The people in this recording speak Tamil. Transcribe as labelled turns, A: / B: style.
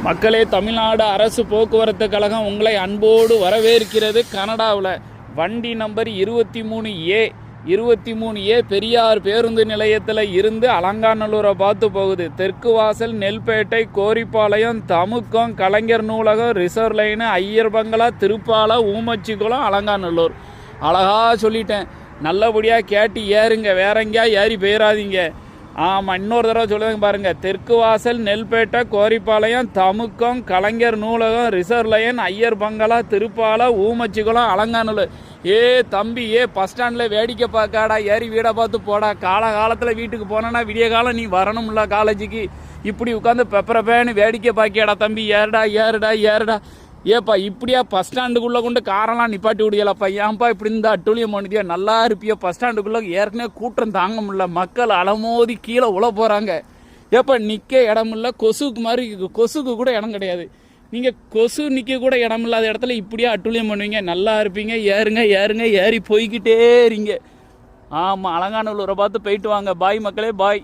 A: மக்களே, தமிழ்நாடு அரசு போக்குவரத்து கழகம் உங்களை அன்போடு வரவேற்கிறது. கனடாவில் வண்டி நம்பர் 23A பெரியார் பேருந்து நிலையத்தில் இருந்து அலங்காநல்லூரை பார்த்து போகுது. தெற்கு வாசல், நெல்பேட்டை, கோரிப்பாளையம், தமுக்கம், கலைஞர் நூலகம், ரிசர்வ் லைனு, ஐயர் பங்களா, திருப்பாலை, ஊமச்சிக்குளம், அலங்காநல்லூர். அழகா சொல்லிட்டேன். நல்லபடியாக கேட்டு ஏறுங்க, வேற எங்கேயா ஏறி போயிடாதீங்க. ஆமாம், இன்னொரு தடவை சொல்லுங்க பாருங்கள். தெற்கு வாசல், நெல்பேட்டை, கோரிப்பாளையம், தமுக்கம், கலைஞர் நூலகம், ரிசர்வ் லைன், ஐயர் பங்களா, திருப்பாலை, ஊமச்சிக்குளம், அலங்காநல்லூர். தம்பி, பஸ் ஸ்டாண்டில் வேடிக்கை பார்க்காடா, ஏறி வீடை பார்த்து போடா. காலத்தில் வீட்டுக்கு போனேன்னா விடிய காலம் நீ வரணும்ல காலேஜுக்கு. இப்படி உட்காந்து பெப்பரப்பேன்னு வேடிக்கை பார்க்கியாடா தம்பி. ஏறுடா. ஏப்பா, இப்படியா பஸ் ஸ்டாண்டுக்குள்ளே கொண்டு காரெல்லாம் நிப்பாட்டி விடியலப்பா. ஏன்ப்பா இப்படி இந்த அட்டூழியம் பண்ணிட்டியா? நல்லா இருப்பியா? பஸ் ஸ்டாண்டுக்குள்ளே ஏற்கனவே கூட்டம் தாங்க முடியல, மக்கள் அலமோதி கீழே உள்ள போகிறாங்க. ஏப்பா, நிற்க இடம் இல்லை, கொசுக்கு மாதிரி கொசுக்கு கூட இடம் கிடையாது. நீங்கள் கொசு நிற்க கூட இடம் இல்லாத இடத்துல இப்படியா அட்டூழியம் பண்ணுவீங்க? நல்லா இருப்பீங்க. ஏறுங்க ஏறி போய்கிட்டே இருங்க. ஆமாம், அலங்காநல்லூரை பார்த்து போயிட்டு வாங்க. பாய் மக்களே, பாய்.